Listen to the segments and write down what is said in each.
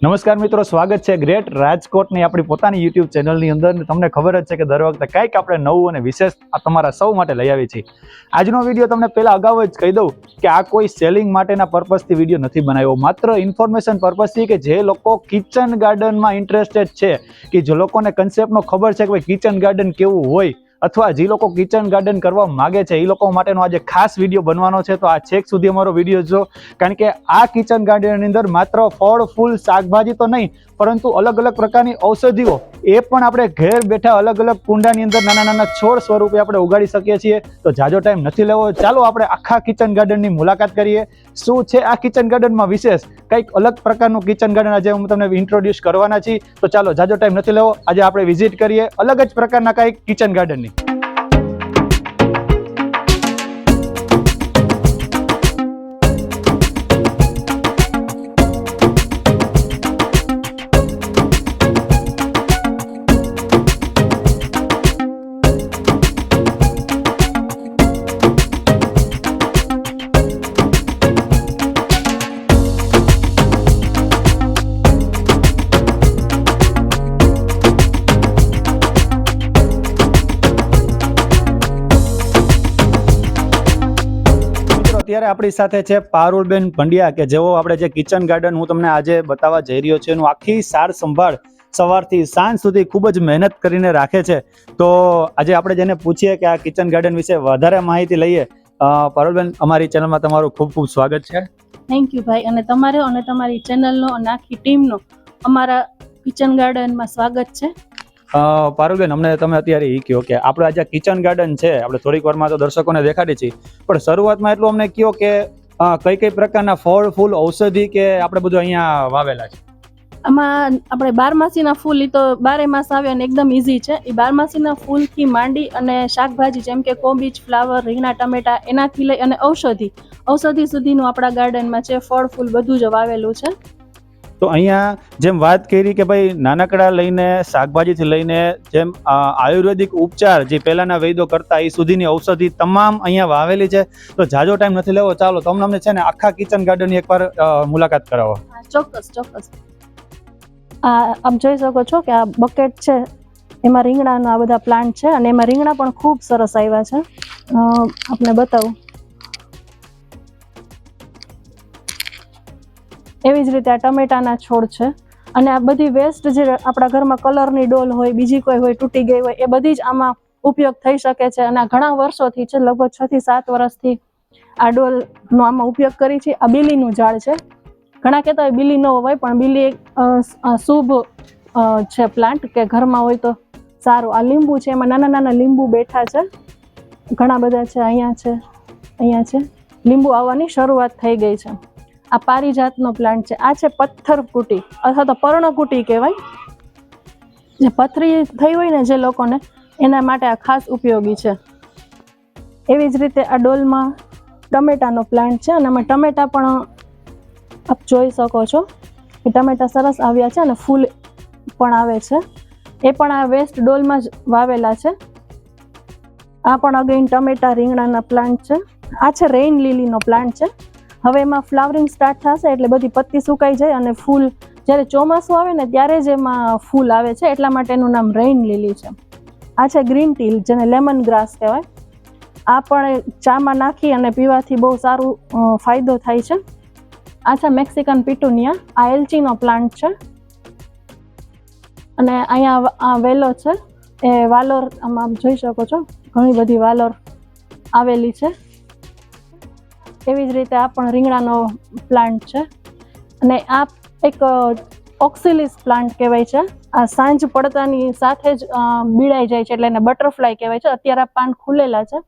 નમસ્કાર મિત્રો, સ્વાગત છે ગ્રેટ રાજકોટની આપણી પોતાની યુટ્યુબ ચેનલની અંદર. તમને ખબર જ છે કે દર વખતે કંઈક આપણે નવું અને વિશેષ તમારા સૌ માટે લઈ આવી છીએ. આજનો વિડીયો તમને પહેલા અગાઉ જ કહી દઉં કે આ કોઈ સેલિંગ માટેના પર્પઝથી વિડીયો નથી બનાવ્યો, માત્ર ઇન્ફોર્મેશન પર્પઝથી કે જે લોકો કિચન ગાર્ડનમાં ઇન્ટરેસ્ટેડ છે, કે જે લોકોને કન્સેપ્ટનો ખબર છે કે ભાઈ કિચન ગાર્ડન કેવું હોય, અથવા જે લોકો કિચન ગાર્ડન કરવા માગે છે એ લોકો માટેનો આજે ખાસ વિડીયો બનવાનો છે. તો આ છેક સુધી અમારો વિડીયો જો, કારણ કે આ કિચન ગાર્ડનની અંદર માત્ર ફળ ફૂલ શાકભાજી તો નહીં, પરંતુ અલગ અલગ પ્રકારની ઔષધિઓ એ પણ આપણે ઘેર બેઠા અલગ અલગ કુંડાની અંદર નાના નાના છોડ સ્વરૂપે આપણે ઉગાડી શકીએ છીએ. તો જાજો ટાઈમ નથી લેવો, ચાલો આપણે આખા કિચન ગાર્ડનની મુલાકાત કરીએ. શું છે આ કિચન ગાર્ડનમાં વિશેષ, કંઈક અલગ પ્રકારનું કિચન ગાર્ડન આજે હું તમને ઇન્ટ્રોડ્યુસ કરવાના છીએ. તો ચાલો જાજો ટાઈમ નથી લેવો, આજે આપણે વિઝિટ કરીએ અલગ જ પ્રકારના કંઈક કિચન ગાર્ડનની. અત્યારે આપણી સાથે છે પારુલબેન પંડ્યા, કે જેઓ આપણે જે કિચન ગાર્ડન હું તમને આજે બતાવવા જઈ રહ્યો છું એનું આખી સાર સંભાળ સવારથી સાંજ સુધી ખૂબ જ મહેનત કરીને રાખે છે. તો આજે આપણે જેને પૂછીએ કે આ કિચન ગાર્ડન વિશે વધારે માહિતી લઈએ. પારુલબેન, અમારી ચેનલમાં તમારું ખૂબ ખૂબ સ્વાગત છે. થેન્ક યુ ભાઈ, અને તમારો અને તમારી ચેનલનો અને આખી ટીમનો અમારા કિચન ગાર્ડનમાં સ્વાગત છે. પારુલબેન, અમને તમે અત્યારે એ કહો કે આપણે આજે કિચન ગાર્ડન છે, આપણે થોડીક વારમાં તો દર્શકોને દેખાડી છીએ, પણ શરૂઆતમાં એટલું અમને કહો કે કઈ કઈ પ્રકારના ફળ ફૂલ ઔષધિ કે આપણે બધું અહીંયા વાવેલા છે. આમાં આપણે બારમાસીના ફૂલ, એ તો બારે માસ આવે અને એકદમ ઇઝી છે. એ બારમાસીના ફૂલથી માંડી અને શાકભાજી જેમ કે કોબીજ, ફ્લાવર, રીંગણા, ટમેટા, એનાથી લઈ અને ઔષધિ સુધીનું આપણા ગાર્ડનમાં છે. ફળ ફૂલ બધું જ વાવેલું છે. તો અહીંયા જેમ વાત કરી કે ભાઈ નાનકડા લઈને શાકભાજીથી લઈને જેમ આયુર્વેદિક ઉપચાર જે પહેલાના વૈદ્યો કરતા એ સુધીની ઔષધિ તમામ અહીંયા વાવેલી છે. તો જાજો ટાઈમ નથી લેવો, ચાલો તમને અમને છે ને આખા કિચન ગાર્ડનની એકવાર મુલાકાત કરાવો. ચોક્કસ. આપ જોઈ શકો છો કે આ બકેટ છે, એમાં રીંગણાના આ બધા પ્લાન્ટ છે, અને એમાં રીંગણા પણ ખૂબ સરસ આવ્યા છે. આપને બતાવું. એવી જ રીતે આ ટમેટાના છોડ છે, અને આ બધી વેસ્ટ જે આપણા ઘરમાં કલરની ડોલ હોય, બીજી કોઈ હોય તૂટી ગઈ હોય, એ બધી જ આમાં ઉપયોગ થઈ શકે છે. અને આ ઘણા વર્ષોથી છે, લગભગ 6 થી 7 વર્ષથી આ ડોલનો આમાં ઉપયોગ કરી છે. આ બીલીનું ઝાડ છે. ઘણા કહેતા હોય બીલી ન હોય, પણ બીલી એક શુભ છે પ્લાન્ટ, કે ઘરમાં હોય તો સારું. આ લીંબુ છે, એમાં નાના નાના લીંબુ બેઠા છે, ઘણા બધા છે. અહીંયા છે લીંબુ આવવાની શરૂઆત થઈ ગઈ છે. આ પારિજાતનો પ્લાન્ટ છે. આ છે પથ્થરકુટી અથવા તો પર્ણકુટી કહેવાય, જે પથરી થઈ હોય ને જે લોકોને, એના માટે આ ખાસ ઉપયોગી છે. એવી જ રીતે આ ડોલમાં ટમેટાનો પ્લાન્ટ છે, અને આમાં ટમેટા પણ આપ જોઈ શકો છો કે ટમેટા સરસ આવ્યા છે, અને ફૂલ પણ આવે છે. એ પણ આ વેસ્ટ ડોલમાં જ વાવેલા છે. આ પણ અગેન ટમેટા રીંગણાના પ્લાન્ટ છે. આ છે રેઇન લીલીનો પ્લાન્ટ છે. હવે એમાં ફ્લાવરિંગ સ્ટાર્ટ થશે એટલે બધી પત્તી સુકાઈ જાય અને ફૂલ જ્યારે ચોમાસું આવે ને ત્યારે જ એમાં ફૂલ આવે છે, એટલા માટે એનું નામ રેઇન લીલી છે. આ છે ગ્રીન ટી, જેને લેમન ગ્રાસ કહેવાય. આ પણ ચામાં નાખી અને પીવાથી બહુ સારું ફાયદો થાય છે. આ છે મેક્સિકન પિટુનિયા. આ એલચીનો પ્લાન્ટ છે. અને અહીંયા આ વેલો છે, એ વાલોર, આમાં જોઈ શકો છો ઘણી બધી વાલોર આવેલી છે. એવી જ રીતે આ પણ રીંગણાનો પ્લાન્ટ છે. અને આ એક ઓક્સિલિસ પ્લાન્ટ કહેવાય છે. આ સાંજ પડતાની સાથે જ બીડાઈ જાય છે, એટલે એને બટરફ્લાય કહેવાય છે. અત્યારે આ પાન ખુલેલા છે,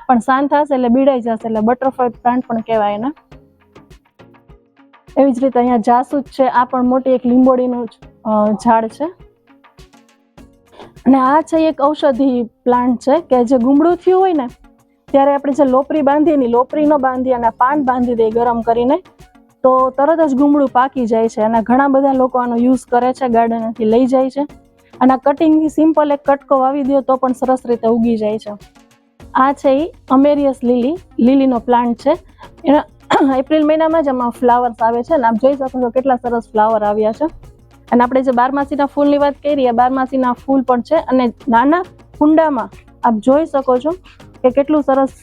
પણ સાંજ થશે એટલે બીડાઈ જશે, એટલે બટરફ્લાય પ્લાન્ટ પણ કહેવાય એને. એવી જ રીતે અહીંયા જાસૂદ છે. આ પણ મોટી એક લીંબોડીનું ઝાડ છે. અને આ છે એક ઔષધિ પ્લાન્ટ છે, કે જે ગુમડું થયું હોય ને ત્યારે આપણે જે લોપરી બાંધીએ, લોપરી ન બાંધી અને પાન બાંધી દઈએ ગરમ કરીને, તો તરત જ ગુમડું પાકી જાય છે. અને ઘણા બધા લોકો આનો યુઝ કરે છે, ગાર્ડનથી લઈ જાય છે. અને આ કટિંગથી સિમ્પલ એક કટકો વાવી દો તો પણ સરસ રીતે ઉગી જાય છે. આ છે એ અમેરિયસ લીલીનો પ્લાન્ટ છે. એપ્રિલ મહિનામાં જ આમાં ફ્લાવર્સ આવે છે અને આપ જોઈ શકો છો કેટલા સરસ ફ્લાવર આવ્યા છે. અને આપણે જે બારમાસીના ફૂલની વાત કરી, એ બારમાસીના ફૂલ પણ છે. અને નાના કુંડામાં આપ જોઈ શકો છો કે કેટલું સરસ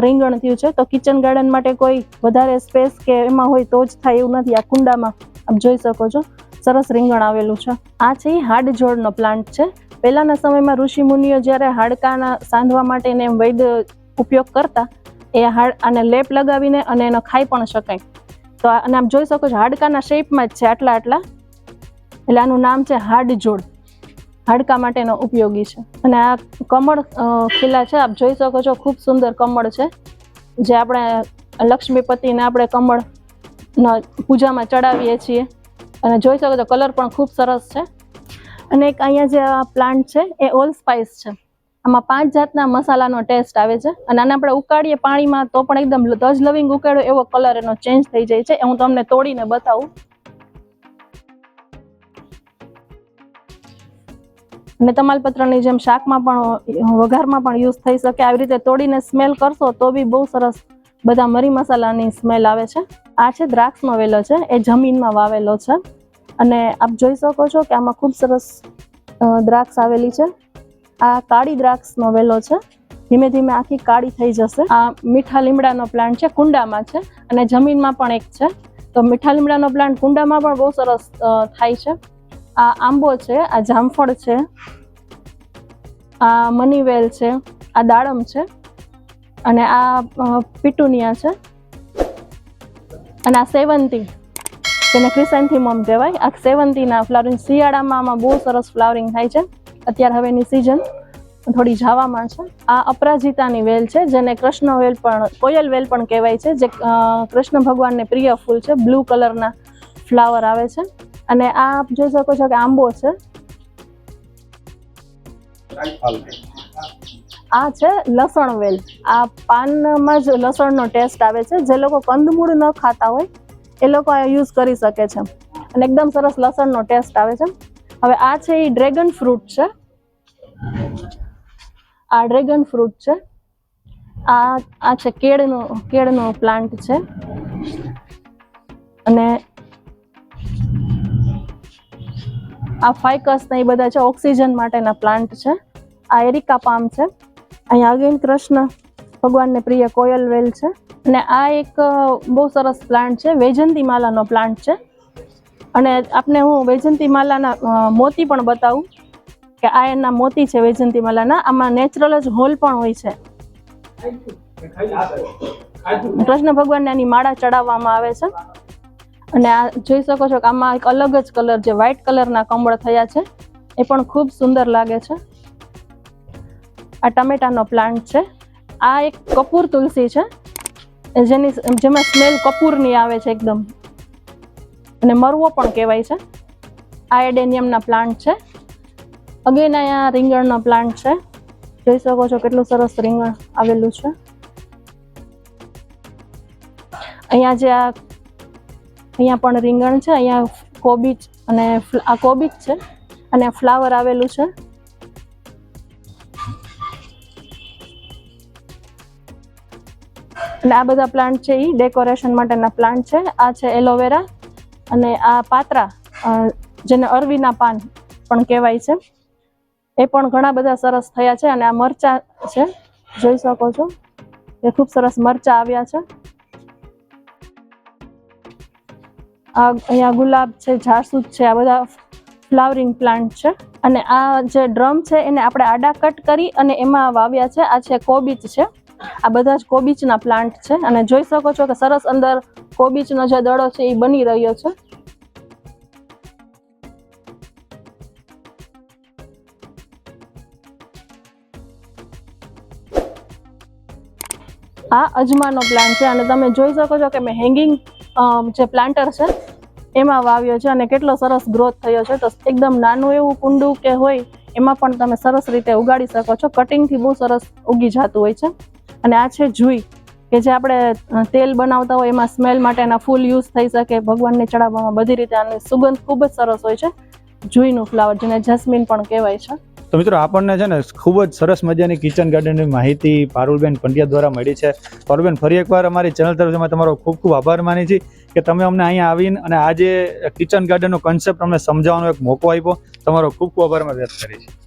રીંગણ થયું છે. તો કિચન ગાર્ડન માટે કોઈ વધારે સ્પેસ કે એમાં હોય તો જ થાય એવું નથી. આ કુંડામાં આપ જોઈ શકો છો સરસ રીંગણ આવેલું છે. આ છે એ હાડજોડનો પ્લાન્ટ છે. પહેલાના સમયમાં ઋષિ મુનિઓ જ્યારે હાડકાના સાંધવા માટે ને વૈદ્ય ઉપયોગ કરતા, એ આને લેપ લગાવીને અને એનો ખાઈ પણ શકાય. તો અને આપ જોઈ શકો છો હાડકાના શેપમાં જ છે, આટલા આટલા. એટલે આનું નામ છે હાડજોડ. હાડકા માટેનો ઉપયોગી છે. અને આ કમળ ખીલા છે, આપ જોઈ શકો છો ખૂબ સુંદર કમળ છે, જે આપણે લક્ષ્મીપતિને આપણે કમળ પૂજામાં ચડાવીએ છીએ. અને જોઈ શકો છો કલર પણ ખૂબ સરસ છે. અને એક અહીંયા જે પ્લાન્ટ છે એ ઓલ સ્પાઇસ છે. આમાં 5 જાતના મસાલાનો ટેસ્ટ આવે છે. અને આને આપણે ઉકાળીએ પાણીમાં તો પણ એકદમ તજ લવિંગ ઉકાળો એવો કલર એનો ચેન્જ થઈ જાય છે. હું તમને તોડીને બતાવું. અને તમાલપત્રની જેમ શાકમાં પણ વઘારમાં પણ યુઝ થઈ શકે. આવી રીતે તોડીને સ્મેલ કરશો તો બી બહુ સરસ બધા મરી મસાલાની સ્મેલ આવે છે. આ છે દ્રાક્ષનો વેલો છે, એ જમીનમાં વાવેલો છે. અને આપ જોઈ શકો છો કે આમાં ખૂબ સરસ દ્રાક્ષ આવેલી છે. આ કાળી દ્રાક્ષનો વેલો છે, ધીમે ધીમે આખી કાળી થઈ જશે. આ મીઠા લીમડાનો પ્લાન્ટ છે, કુંડામાં છે અને જમીનમાં પણ એક છે. તો મીઠા લીમડાનો પ્લાન્ટ કુંડામાં પણ બહુ સરસ થાય છે. આ આંબો છે, આ જામફળ છે, આ મનીવેલ છે, આ દાડમ છે અને આ પિટુનિયા છે. અને આ સેવંતી, જેને ક્રિસેન્થેમમ કહેવાય. આ સેવંતીના ફ્લાવરિંગ શિયાળામાં આમાં બહુ સરસ ફ્લાવરિંગ થાય છે. અત્યારે હવેની સિઝન થોડી જાવામાં છે. આ અપરાજિતાની વેલ છે, જેને કૃષ્ણ વેલ પણ, કોયલ વેલ પણ કહેવાય છે, જે કૃષ્ણ ભગવાનને પ્રિય ફૂલ છે. બ્લુ કલરના ફ્લાવર આવે છે. અને આ આપ જોઈ શકો છો કે આંબો છે. આ છે લસણ વેલ. આ પાનમાં જ લસણનો ટેસ્ટ આવે છે. જે લોકો કંદમૂળ ન ખાતા હોય એ લોકો આ યુઝ કરી શકે છે. અને એકદમ સરસ લસણનો ટેસ્ટ આવે છે. હવે આ છે એ ડ્રેગન ફ્રૂટ છે. આ ડ્રેગન ફ્રૂટ છે. આ છે કેળનો પ્લાન્ટ છે. અને આ ફાઇકસ ને એ બધા છે, ઓક્સિજન માટેના પ્લાન્ટ છે. આ એરિકા પામ છે. અહીંયા અગેન કૃષ્ણ ભગવાનને પ્રિય કોયલ વેલ છે. અને આ એક બહુ સરસ પ્લાન્ટ છે, વૈજંતી માલાનો પ્લાન્ટ છે. અને આપને હું વૈજંતી માલાના મોતી પણ બતાવું કે આ એના મોતી છે વૈજંતી માલાના. આમાં નેચરલ જ હોલ પણ હોય છે. કૃષ્ણ ભગવાનને આની માળા ચડાવવામાં આવે છે. અને આ જોઈ શકો છો કે આમાં એક અલગ જ કલર, જે વ્હાઇટ કલરના કમળ થયા છે, એ પણ ખૂબ સુંદર લાગે છે. આ ટમેટાનો પ્લાન્ટ છે. આ એક કપૂર તુલસી છે, જેમાં સ્મેલ કપૂરની આવે છે એકદમ. અને મરવો પણ કહેવાય છે. આ એડેનિયમના પ્લાન્ટ છે. અગેન અહીંયા રીંગણનો પ્લાન્ટ છે. જોઈ શકો છો કેટલું સરસ રીંગણ આવેલું છે. અહીંયા પણ રીંગણ છે. અહીંયા કોબીજ, અને આ કોબીજ છે અને ફ્લાવર આવેલું છે. અને આ બધા પ્લાન્ટ છે એ ડેકોરેશન માટેના પ્લાન્ટ છે. આ છે એલોવેરા. અને આ પાત્રા, જેને અરવીના પાન પણ કહેવાય છે, એ પણ ઘણા બધા સરસ થયા છે. અને આ મરચા છે, જોઈ શકો છો એ ખૂબ સરસ મરચા આવ્યા છે. અહીંયા ગુલાબ છે, જાસૂદ છે, આ બધા ફ્લાવરિંગ પ્લાન્ટ છે. અને આ જે ડ્રમ છે એને આપણે આડા કટ કરી અને એમાં વાવ્યા છે. આ છે કોબીજ છે. આ બધા જ કોબીજના પ્લાન્ટ છે. અને જોઈ શકો છો કે સરસ અંદર કોબીજનો જે દડો છે એ બની રહ્યો છે. આ અજમાનો પ્લાન્ટ છે. અને તમે જોઈ શકો છો કે મેં હેંગિંગ જે પ્લાન્ટર છે એમાં વાવ્યો છે. અને કેટલો સરસ ગ્રોથ થયો છે. તો એકદમ નાનું એવું કુંડું કે હોય એમાં પણ તમે સરસ રીતે ઉગાડી શકો છો. કટિંગથી બહુ સરસ ઉગી જતું હોય છે. અને આ છે જુઈ, કે જે આપણે તેલ બનાવતા હોય એમાં સ્મેલ માટેના ફૂલ યુઝ થઈ શકે, ભગવાનને ચડાવવામાં બધી રીતે. આની સુગંધ ખૂબ જ સરસ હોય છે. જુઈનું ફ્લાવર, જેને જસ્મીન પણ કહેવાય છે. તો મિત્રો આપણને છે ને ખૂબ જ સરસ મજાની કિચન ગાર્ડનની માહિતી પારુલબેન પંડ્યા દ્વારા મળી છે. પારુલબેન, ફરી એકવાર અમારી ચેનલ તરફથી તમારો ખૂબ ખૂબ આભાર માની છીએ કે તમે અમને અહીંયા આવીને અને આ જે કિચન ગાર્ડનનો કોન્સેપ્ટ અમને સમજાવવાનો એક મોકો આપ્યો. તમારો ખૂબ ખૂબ આભાર અમે વ્યક્ત કરીએ છીએ.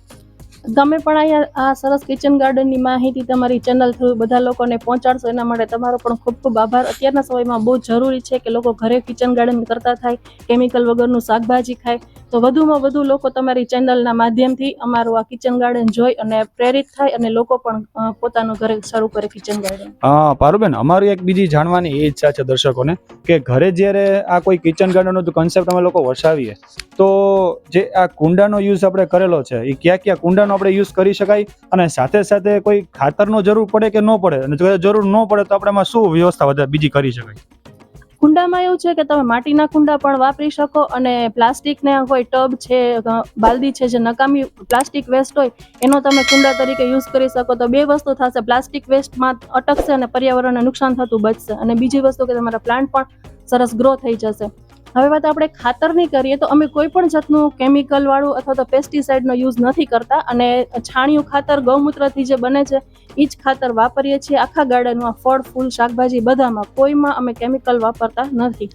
તમે પણ અહીંયા આ સરસ કિચન ગાર્ડનની માહિતી તમારી ચેનલ થ્રુ બધા લોકોને પહોંચાડશો એના માટે તમારો પણ ખૂબ ખૂબ આભાર. અત્યારના સમયમાં બહુ જરૂરી છે કે લોકો ઘરે કિચન ગાર્ડન કરતા થાય, કેમિકલ વગરનું શાકભાજી ખાય. તો વધુમાં વધુ લોકો તમારી ચેનલના માધ્યમથી અમારું આ કિચન ગાર્ડન જોઈ અને પ્રેરિત થાય અને લોકો પણ પોતાનું ઘરે શરૂ કરે કિચન ગાર્ડન. પારુલબેન, અમારી એક બીજી જાણવાની એ ઈચ્છા છે દર્શકોને કે ઘરે જ્યારે આ કોઈ કિચન ગાર્ડનનો કોન્સેપ્ટ અમે લોકો વસાવીએ તો જે આ કુંડાનો યુઝ આપણે કરેલો છે એ કયા કયા કુંડાનો આપણે યુઝ કરી શકાય અને સાથે સાથે કોઈ ખાતરનો જરૂર પડે કે ન પડે, અને જો જરૂર ન પડે તો આપણે એમાં શું વ્યવસ્થા વધારે બીજી કરી શકાય? કુંડામાં એવું છે કે તમે માટીના કુંડા પણ વાપરી શકો અને પ્લાસ્ટિકના કોઈ ટબ છે, બાલદી છે, જે નકામી પ્લાસ્ટિક વેસ્ટ હોય એનો તમે કુંડા તરીકે યુઝ કરી શકો. તો બે વસ્તુ થશે, પ્લાસ્ટિક વેસ્ટમાં અટકશે અને પર્યાવરણને નુકસાન થતું બચશે, અને બીજી વસ્તુ કે તમારા પ્લાન્ટ પણ સરસ ગ્રો થઈ જશે. હવે વાત આપણે ખાતરની કરીએ તો અમે કોઈ પણ જાતનું કેમિકલ વાળું અથવા તો પેસ્ટિસાઇડનો યુઝ નથી કરતા અને છાણિયું ખાતર ગૌમૂત્રથી જે બને છે એ જ ખાતર વાપરીએ છીએ. આખા ગાર્ડનમાં ફળ, ફૂલ, શાકભાજી બધામાં કોઈમાં અમે કેમિકલ વાપરતા નથી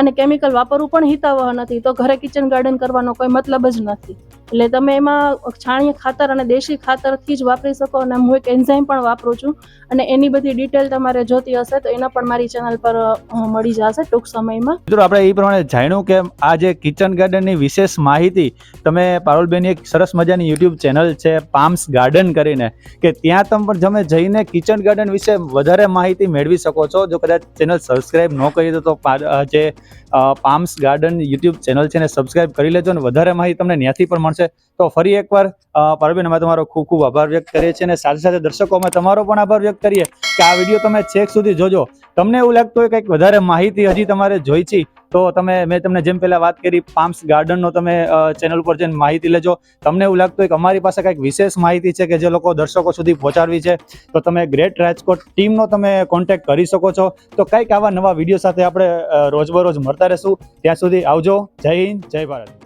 અને કેમિકલ વાપરવું પણ હિતાવહ નથી. તો ઘરે કિચન ગાર્ડન કરવાનો કોઈ મતલબ જ નથી. એટલે તમે એમાં છાણિયા ખાતર અને દેશી ખાતરથી જ વાપરી શકો. અને હું એક એન્ઝાઇમ પણ વાપરું છું અને એની બધી ડિટેલ તમારે જોતી હશે તો એના પણ મારી ચેનલ પર મળી જશે ટૂંક સમયમાં. મિત્રો, આપણે એ પ્રમાણે જાણ્યું કે આ જે કિચન ગાર્ડનની વિશેષ માહિતી તમે પારુલબેનની એક સરસ મજાની યુટ્યુબ ચેનલ છે પામ્સ ગાર્ડન કરીને, કે ત્યાં તમે જઈને કિચન ગાર્ડન વિશે વધારે માહિતી મેળવી શકો છો. જો કદાચ ચેનલ સબસ્ક્રાઇબ ન કરી દો તો જે પામ્સ ગાર્ડન યુટ્યુબ ચેનલ છે એને સબસ્ક્રાઇબ કરી લેજો અને વધારે માહિતી તમને ત્યાંથી પણ મળશે. તો ફરી એકવાર પારુલબેન, અમે તમારો ખૂબ ખૂબ આભાર વ્યક્ત કરીએ છીએ અને સાથે સાથે દર્શકો અમે તમારો પણ આભાર વ્યક્ત કરીએ કે આ વિડીયો તમે છેક સુધી જોજો. તમને એવું લાગતું હોય કંઈક વધારે માહિતી હજી તમારે જોઈ છે તો મેં તમને જેમ પહેલા વાત કરી પામ્સ ગાર્ડનનો તમે ચેનલ ઉપર જઈને માહિતી લેજો. તમને એવું લાગતું હોય કે અમારી પાસે કંઈક વિશેષ માહિતી છે કે જે લોકો દર્શકો સુધી પહોંચાડવી છે તો તમે ગ્રેટ રાજકોટ ટીમનો તમે કોન્ટેક્ટ કરી શકો છો. તો કંઈક આવા નવા વિડીયો સાથે આપણે રોજબરોજ મળતા રહીશું. ત્યાં સુધી આવજો. જય હિન્દ, જય ભારત.